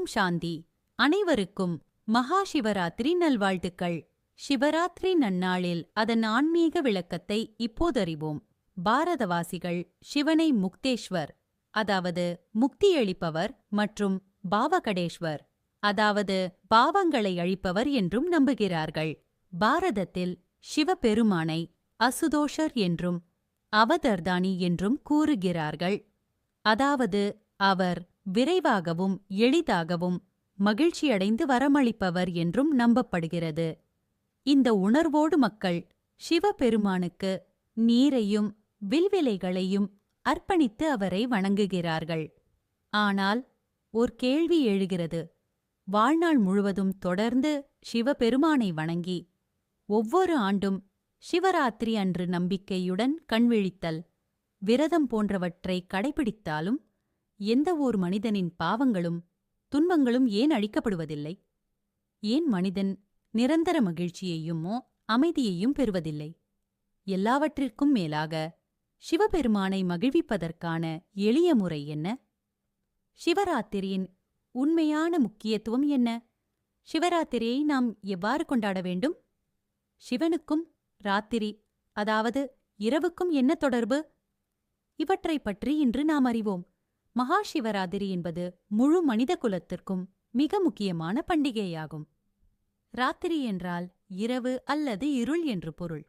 ஓம் சாந்தி. அனைவருக்கும் மகா சிவராத்திரி நல்வாழ்த்துக்கள். சிவராத்திரி நன்னாளில் அதன் ஆன்மீக விளக்கத்தை இப்போதறிவோம். பாரதவாசிகள் சிவனை முக்தேஸ்வர், அதாவது முக்தியளிப்பவர், மற்றும் பாவகடேஸ்வர், அதாவது பாவங்களை அழிப்பவர் என்றும் நம்புகிறார்கள். பாரதத்தில் சிவபெருமானை அசுதோஷர் என்றும் அவதர்தானி என்றும் கூறுகிறார்கள். அதாவது அவர் விரைவாகவும் எளிதாகவும் மகிழ்ச்சியடைந்து வரமளிப்பவர் என்றும் நம்பப்படுகிறது. இந்த உணர்வோடு மக்கள் சிவபெருமானுக்கு நீரையும் வில்விலைகளையும் அர்ப்பணித்து அவரை வணங்குகிறார்கள். ஆனால் ஓர் கேள்வி எழுகிறது. வாழ்நாள் முழுவதும் தொடர்ந்து சிவபெருமானை வணங்கி ஒவ்வொரு ஆண்டும் சிவராத்திரி அன்று நம்பிக்கையுடன் கண்விழித்தல், விரதம் போன்றவற்றை கடைபிடித்தாலும் எந்த ஓர் மனிதனின் பாவங்களும் துன்பங்களும் ஏன் அழிக்கப்படுவதில்லை? ஏன் மனிதன் நிரந்தர மகிழ்ச்சியையுமோ அமைதியையும் பெறுவதில்லை? எல்லாவற்றிற்கும் மேலாக சிவபெருமானை மகிழ்விப்பதற்கான எளிய முறை என்ன? சிவராத்திரியின் உண்மையான முக்கியத்துவம் என்ன? சிவராத்திரியை நாம் எவ்வாறு கொண்டாட வேண்டும்? சிவனுக்கும் ராத்திரி, அதாவது இரவுக்கும் என்ன தொடர்பு? இவற்றைப் பற்றி இன்று நாம் அறிவோம். மகா சிவராத்திரி என்பது முழு மனித குலத்திற்கும் மிக முக்கியமான பண்டிகையாகும். ராத்திரி என்றால் இரவு அல்லது இருள் என்று பொருள்.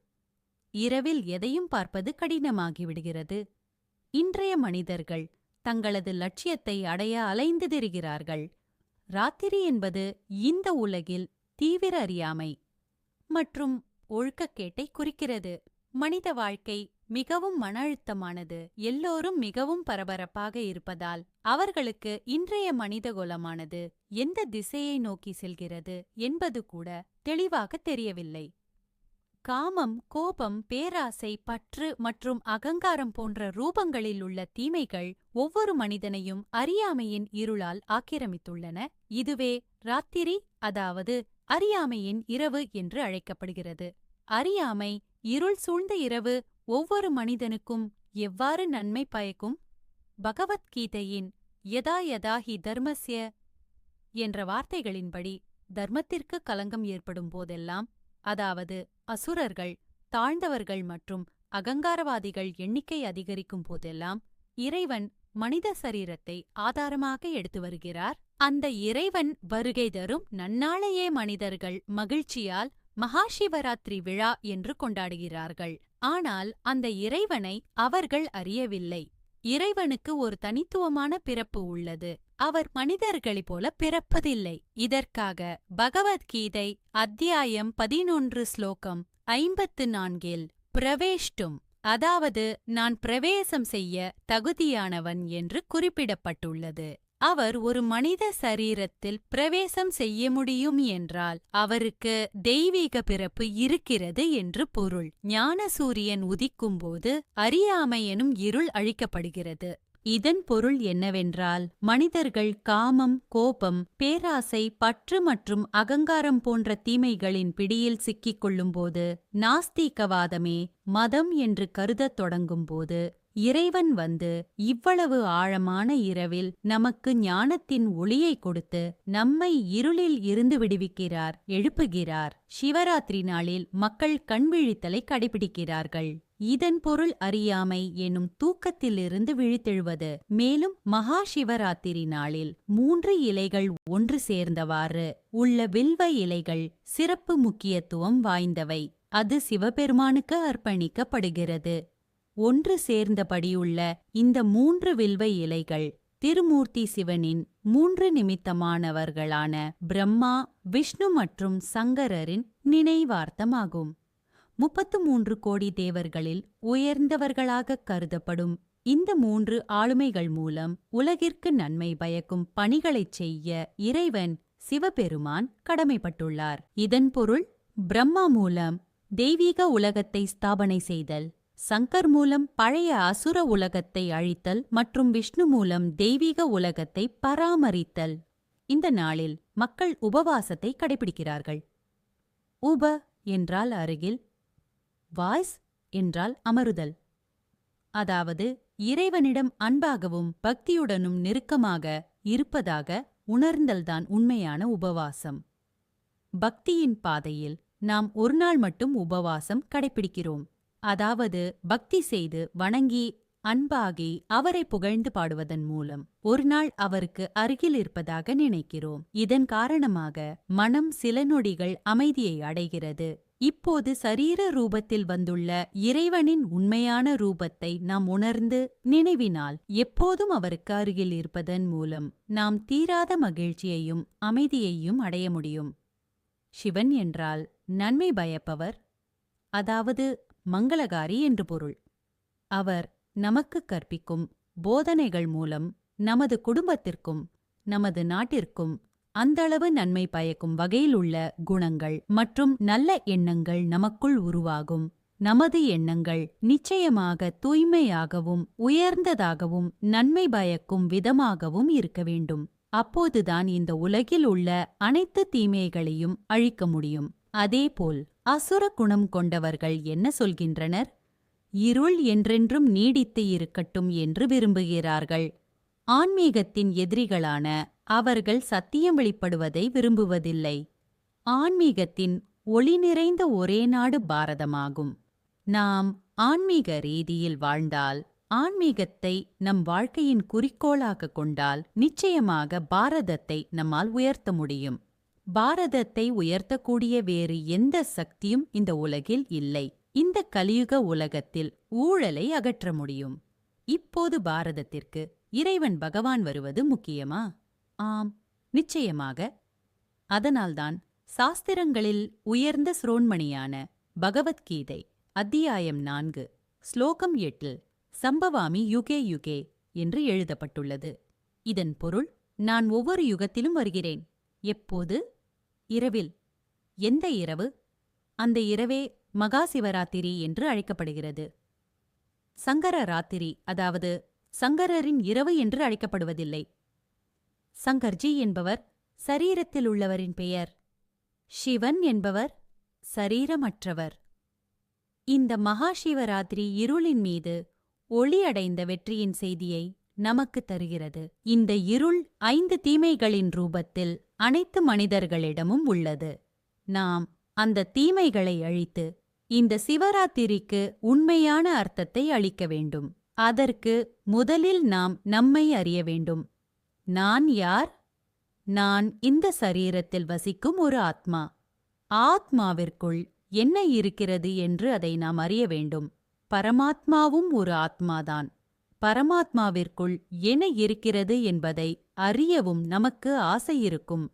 இரவில் எதையும் பார்ப்பது கடினமாகிவிடுகிறது. இன்றைய மனிதர்கள் தங்களது லட்சியத்தை அடைய அலைந்து திரிகிறார்கள். ராத்திரி என்பது இந்த உலகில் தீவிர அறியாமை மற்றும் ஒழுக்கக்கேட்டை குறிக்கிறது. மனித வாழ்க்கை மிகவும் மன அழுத்தமானது. எல்லோரும் மிகவும் பரபரப்பாக இருப்பதால் அவர்களுக்கு இன்றைய மனிதகுலமானது எந்த திசையை நோக்கி செல்கிறது என்பது கூட தெளிவாக தெரியவில்லை. காமம், கோபம், பேராசை, பற்று மற்றும் அகங்காரம் போன்ற ரூபங்களில் உள்ள தீமைகள் ஒவ்வொரு மனிதனையும் அறியாமையின் இருளால் ஆக்கிரமித்துள்ளன. இதுவே ராத்திரி, அதாவது அறியாமையின் இரவு என்று அழைக்கப்படுகிறது. அறியாமை, இருள் சூழ்ந்த இரவு ஒவ்வொரு மனிதனுக்கும் எவ்வாறு நன்மை பயக்கும்? பகவத்கீதையின் யதா யதா ஹி தர்மஸ்ய என்ற வார்த்தைகளின்படி, தர்மத்திற்கு களங்கம் ஏற்படும் போதெல்லாம், அதாவது அசுரர்கள், தாழ்ந்தவர்கள் மற்றும் அகங்காரவாதிகள் எண்ணிக்கை அதிகரிக்கும் போதெல்லாம், இறைவன் மனித சரீரத்தை ஆதாரமாக எடுத்து வருகிறார். அந்த இறைவன் வருகை தரும் நன்னாளையே மனிதர்கள் மகிழ்ச்சியால் மகாசிவராத்திரி விழா என்று கொண்டாடுகிறார்கள். ஆனால் அந்த இறைவனை அவர்கள் அறியவில்லை. இறைவனுக்கு ஒரு தனித்துவமான பிறப்பு உள்ளது. அவர் மனிதர்களைப் போல பிறப்பதில்லை. இதற்காக பகவத்கீதை அத்தியாயம் 11 ஸ்லோகம் 54 பிரவேஷ்டும், அதாவது நான் பிரவேசம் செய்ய தகுதியானவன் என்று குறிப்பிடப்பட்டுள்ளது. அவர் ஒரு மனித சரீரத்தில் பிரவேசம் செய்ய முடியும் என்றால் அவருக்கு தெய்வீக பிறப்பு இருக்கிறது என்று பொருள். ஞான சூரியன் உதிக்கும்போது அறியாமை எனும் இருள் அழிக்கப்படுகிறது. இதன் பொருள் என்னவென்றால், மனிதர்கள் காமம், கோபம், பேராசை, பற்று மற்றும் அகங்காரம் போன்ற தீமைகளின் பிடியில் சிக்கிக் கொள்ளும்போது, நாஸ்திகவாதமே மதம் என்று கருதத் தொடங்கும்போது, இறைவன் வந்து இவ்வளவு ஆழமான இரவில் நமக்கு ஞானத்தின் ஒளியை கொடுத்து நம்மை இருளில் இருந்து விடுவிக்கிறார், எழுப்புகிறார். சிவராத்திரி நாளில் மக்கள் கண்விழித்தலை கடைபிடிக்கிறார்கள். இதன் பொருள் அறியாமை எனும் தூக்கத்திலிருந்து விழித்தெழுவது. மேலும் மகா சிவராத்திரி நாளில் 3 இலைகள் ஒன்று சேர்ந்தவாறு உள்ள வில்வ இலைகள் சிறப்பு முக்கியத்துவம் வாய்ந்தவை. அது சிவபெருமானுக்கு அர்ப்பணிக்கப்படுகிறது. ஒன்று சேர்ந்தபடியுள்ள இந்த 3 வில்வ இலைகள் திருமூர்த்தி சிவனின் 3 நிமித்தமானவர்களான பிரம்மா, விஷ்ணு மற்றும் சங்கரரின் நினைவார்த்தமாகும். 33 கோடி தேவர்களில் உயர்ந்தவர்களாக கருதப்படும் இந்த 3 ஆளுமைகள் மூலம் உலகிற்கு நன்மை பயக்கும் பணிகளைச் செய்ய இறைவன் சிவபெருமான் கடமைப்பட்டுள்ளார். இதன் பொருள், பிரம்மா மூலம் தெய்வீக உலகத்தை ஸ்தாபனை செய்தல், சங்கர் மூலம் பழைய அசுர உலகத்தை அழித்தல் மற்றும் விஷ்ணு மூலம் தெய்வீக உலகத்தை பராமரித்தல். இந்த நாளில் மக்கள் உபவாசத்தை கடைபிடிக்கிறார்கள். உப என்றால் அருகில், வாய்ஸ் என்றால் அமருதல். அதாவது இறைவனிடம் அன்பாகவும் பக்தியுடனும் நெருக்கமாக இருப்பதாக உணர்ந்தல்தான் உண்மையான உபவாசம். பக்தியின் பாதையில் நாம் ஒரு நாள் மட்டும் உபவாசம் கடைப்பிடிக்கிறோம். அதாவது பக்தி செய்து வணங்கி அன்பாகி அவரை புகழ்ந்து பாடுவதன் மூலம் ஒரு நாள் அவருக்கு அருகில் இருப்பதாக நினைக்கிறோம். இதன் காரணமாக மனம் சில நொடிகள் அமைதியை அடைகிறது. இப்போது சரீர ரூபத்தில் வந்துள்ள இறைவனின் உண்மையான ரூபத்தை நாம் உணர்ந்து நினைவினால் எப்போதும் அவருக்கு அருகில் இருப்பதன் மூலம் நாம் தீராத மகிழ்ச்சியையும் அமைதியையும் அடைய முடியும். சிவன் என்றால் நன்மை பயப்பவர், அதாவது மங்களகாரி என்று பொருள். அவர் நமக்கு கற்பிக்கும் போதனைகள் மூலம் நமது குடும்பத்திற்கும் நமது நாட்டிற்கும் அந்தளவு நன்மை பயக்கும் வகையிலுள்ள குணங்கள் மற்றும் நல்ல எண்ணங்கள் நமக்குள் உருவாகும். நமது எண்ணங்கள் நிச்சயமாக தூய்மையாகவும் உயர்ந்ததாகவும் நன்மை பயக்கும் விதமாகவும் இருக்க வேண்டும். அப்போதுதான் இந்த உலகில் உள்ள அனைத்து தீமைகளையும் அழிக்க முடியும். அதேபோல் அசுர குணம் கொண்டவர்கள் என்ன சொல்கின்றனர்? இருள் என்றென்றும் நீடித்து இருக்கட்டும் என்று விரும்புகிறார்கள். ஆன்மீகத்தின் எதிரிகளான அவர்கள் சத்தியம் வெளிப்படுவதை விரும்புவதில்லை. ஆன்மீகத்தின் ஒளி நிறைந்த ஒரே நாடு பாரதமாகும். நாம் ஆன்மீக ரீதியில் வாழ்ந்தால், ஆன்மீகத்தை நம் வாழ்க்கையின் குறிக்கோளாக கொண்டால் நிச்சயமாக பாரதத்தை நம்மால் உயர்த்த முடியும். பாரதத்தை உயர்த்தக்கூடிய வேறு எந்த சக்தியும் இந்த உலகில் இல்லை. இந்த கலியுக உலகத்தில் ஊழலை அகற்ற முடியும். இப்போது பாரதத்திற்கு இறைவன் பகவான் வருவது முக்கியமா? ஆம், நிச்சயமாக. அதனால்தான் சாஸ்திரங்களில் உயர்ந்த சிரோன்மணியான பகவத்கீதை அத்தியாயம் 4 ஸ்லோகம் 8 சம்பவாமி யுகே யுகே என்று எழுதப்பட்டுள்ளது. இதன் பொருள், நான் ஒவ்வொரு யுகத்திலும் வருகிறேன். எப்போது? இரவில். எந்த இரவு? அந்த இரவே மகா சிவராத்திரி என்று அழைக்கப்படுகிறது. சங்கர ராத்திரி, அதாவது சங்கரரின் இரவு என்று அழைக்கப்படுவதில்லை. சங்கர்ஜி என்பவர் சரீரத்தில் உள்ளவரின் பெயர். சிவன் என்பவர் சரீரமற்றவர். இந்த மகா சிவராத்திரி இருளின் மீது ஒளி அடைந்த வெற்றியின் செய்தியை நமக்கு தருகிறது. இந்த இருள் 5 தீமைகளின் ரூபத்தில் அனைத்து மனிதர்களிடமும் உள்ளது. நாம் அந்த தீமைகளை அழித்து இந்த சிவராத்திரிக்கு உண்மையான அர்த்தத்தை அளிக்க வேண்டும். அதற்கு முதலில் நாம் நம்மை அறிய வேண்டும். நான் யார்? நான் இந்த சரீரத்தில் வசிக்கும் ஒரு ஆத்மா. ஆத்மாவிற்குள் என்ன இருக்கிறது என்று அதை நாம் அறிய வேண்டும். பரமாத்மாவும் ஒரு ஆத்மாதான். பரமாத்மாவிற்குள் என்ன இருக்கிறது என்பதை அறியவும் நமக்கு ஆசை இருக்கும்.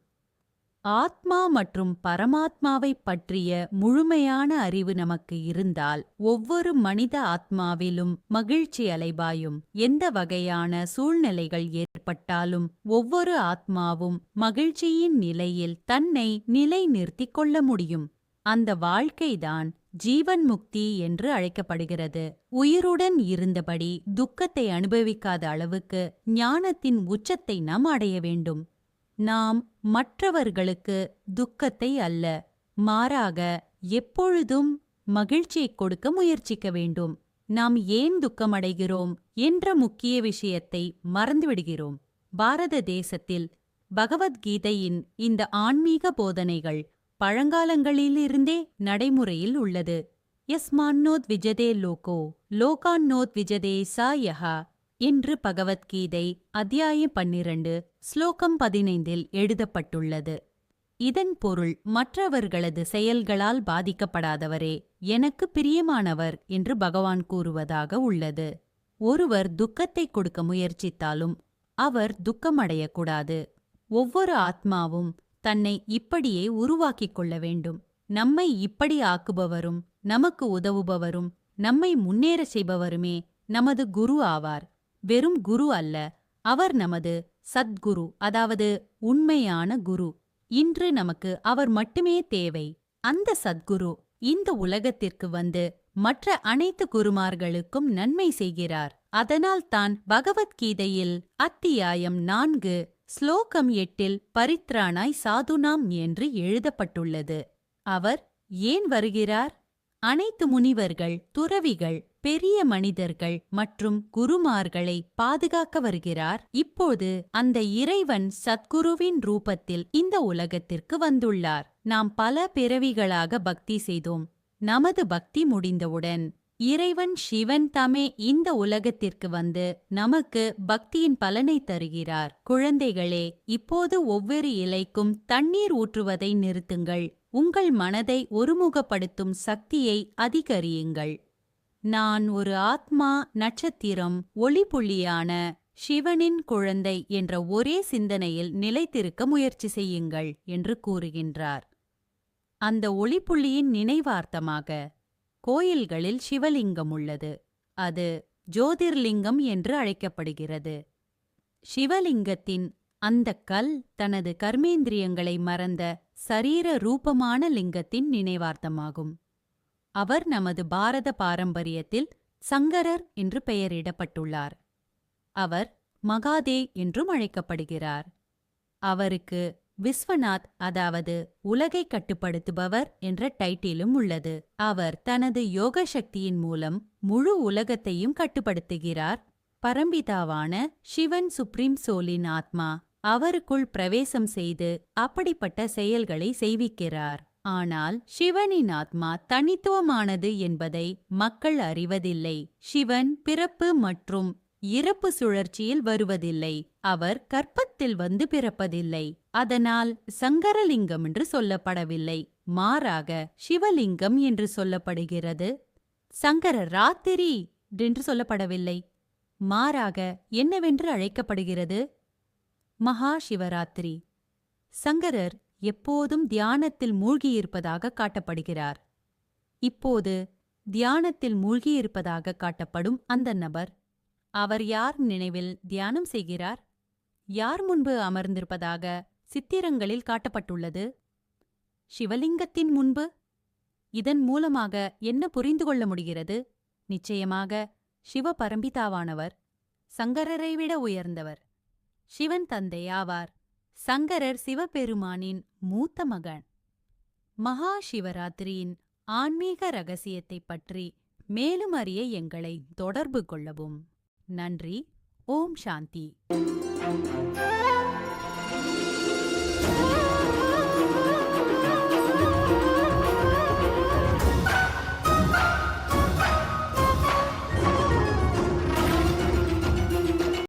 ஆத்மா மற்றும் பரமாத்மாவைப் பற்றிய முழுமையான அறிவு நமக்கு இருந்தால் ஒவ்வொரு மனித ஆத்மாவிலும் மகிழ்ச்சி அலைபாயும். எந்த வகையான சூழ்நிலைகள் ஏற்பட்டாலும் ஒவ்வொரு ஆத்மாவும் மகிழ்ச்சியின் நிலையில் தன்னை நிலைநிறுத்திக் கொள்ள முடியும். அந்த வாழ்க்கைதான் ஜீவன் முக்தி என்று அழைக்கப்படுகிறது. உயிருடன் இருந்தபடி துக்கத்தை அனுபவிக்காத அளவுக்கு ஞானத்தின் உச்சத்தை நாம் அடைய வேண்டும். நாம் மற்றவர்களுக்கு துக்கத்தை அல்ல, மாறாக எப்பொழுதும் மகிழ்ச்சியைக் கொடுக்க முயற்சிக்க வேண்டும். நாம் ஏன் துக்கமடைகிறோம் என்ற முக்கிய விஷயத்தை மறந்துவிடுகிறோம். பாரத தேசத்தில் பகவத்கீதையின் இந்த ஆன்மீக போதனைகள் பழங்காலங்களிலிருந்தே நடைமுறையில் உள்ளது. யஸ்மான்னோத் விஜதே லோகோ லோகான்னோத் விஜதே சா யஹா என்று பகவத்கீதை அத்தியாயம் 12 ஸ்லோகம் 15 எழுதப்பட்டுள்ளது. இதன் பொருள், மற்றவர்களது செயல்களால் பாதிக்கப்படாதவரே எனக்கு பிரியமானவர் என்று பகவான் கூறுவதாக உள்ளது. ஒருவர் துக்கத்தை கொடுக்க முயற்சித்தாலும் அவர் துக்கமடையக்கூடாது. ஒவ்வொரு ஆத்மாவும் தன்னை இப்படியே உருவாக்கிக் கொள்ள வேண்டும். நம்மை இப்படி ஆக்குபவரும் நமக்கு உதவுபவரும் நம்மை முன்னேற செய்பவருமே நமது குரு ஆவார். வெறும் குரு அல்ல, அவர் நமது சத்குரு, அதாவது உண்மையான குரு. இன்று நமக்கு அவர் மட்டுமே தேவை. அந்த சத்குரு இந்த உலகத்திற்கு வந்து மற்ற அனைத்து குருமார்களுக்கும் நன்மை செய்கிறார். அதனால் தான் பகவத்கீதையில் அத்தியாயம் 4 ஸ்லோகம் 8 பரித்ராணாய் சாதுனாம் என்று எழுதப்பட்டுள்ளது. அவர் ஏன் வருகிறார்? அனைத்து முனிவர்கள், துறவிகள், பெரிய மனிதர்கள் மற்றும் குருமார்களை பாதுகாக்க வருகிறார். இப்போது அந்த இறைவன் சத்குருவின் ரூபத்தில் இந்த உலகத்திற்கு வந்துள்ளார். நாம் பல பிறவிகளாக பக்தி செய்தோம். நமது பக்தி முடிந்தவுடன் இறைவன் சிவன் தாமே இந்த உலகத்திற்கு வந்து நமக்கு பக்தியின் பலனை தருகிறார். குழந்தைகளே, இப்போது ஒவ்வொரு இலைக்கும் தண்ணீர் ஊற்றுவதை நிறுத்துங்கள். உங்கள் மனதை ஒருமுகப்படுத்தும் சக்தியை அதிகரியுங்கள். நான் ஒரு ஆத்மா, நட்சத்திரம், ஒளிப்புள்ளியான சிவனின் குழந்தை என்ற ஒரே சிந்தனையில் நிலைத்திருக்க முயற்சி செய்யுங்கள் என்று கூறுகின்றார். அந்த ஒளிப்புள்ளியின் நினைவார்த்தமாக கோயில்களில் சிவலிங்கம் உள்ளது. அது ஜோதிர்லிங்கம் என்று அழைக்கப்படுகிறது. சிவலிங்கத்தின் அந்த கல் தனது கர்மேந்திரியங்களை மறந்த சரீர ரூபமான லிங்கத்தின் நினைவார்த்தமாகும். அவர் நமது பாரத பாரம்பரியத்தில் சங்கரர் என்று பெயரிடப்பட்டுள்ளார். அவர் மகாதே என்றும் அழைக்கப்படுகிறார். அவருக்கு விஸ்வநாத், அதாவது உலகை கட்டுப்படுத்துபவர் என்ற டைட்டிலும் உள்ளது. அவர் தனது யோக சக்தியின் மூலம் முழு உலகத்தையும் கட்டுப்படுத்துகிறார். பரம்பிதாவான சிவன் சுப்ரீம் சோலின் ஆத்மா அவருக்குள் பிரவேசம் செய்து அப்படிப்பட்ட செயல்களை செய்விக்கிறார். ஆனால் சிவனின் ஆத்மா தனித்துவமானது என்பதை மக்கள் அறிவதில்லை. சிவன் பிறப்பு மற்றும் இறப்பு சுழற்சியில் வருவதில்லை. அவர் கற்பத்தில் வந்து பிறப்பதில்லை. அதனால் சங்கரலிங்கம் என்று சொல்லப்படவில்லை. மாறாக சிவலிங்கம் என்று சொல்லப்படுகிறது. சங்கர ராத்திரி என்று சொல்லப்படவில்லை. மாறாக என்னவென்று அழைக்கப்படுகிறது? மகா சிவராத்திரி. சங்கரர் எப்போதும் தியானத்தில் மூழ்கியிருப்பதாக காட்டப்படுகிறார். இப்போது தியானத்தில் மூழ்கியிருப்பதாக காட்டப்படும் அந்த நபர், அவர் யார் நினைவில் தியானம் செய்கிறார்? யார் முன்பு அமர்ந்திருப்பதாக சித்திரங்களில் காட்டப்பட்டுள்ளது? சிவலிங்கத்தின் முன்பு. இதன் மூலமாக என்ன புரிந்து கொள்ள முடிகிறது? நிச்சயமாக சிவபரம்பிதாவானவர் சங்கரரை விட உயர்ந்தவர். சிவன் தந்தை ஆவார். சங்கரர் சிவபெருமானின் மூத்த மகன். மகா சிவராத்திரியின் ஆன்மீக ரகசியத்தைப் பற்றி மேலும் அறிய எங்களை தொடர்பு கொள்ளவும். நன்றி. ஓம் சாந்தி.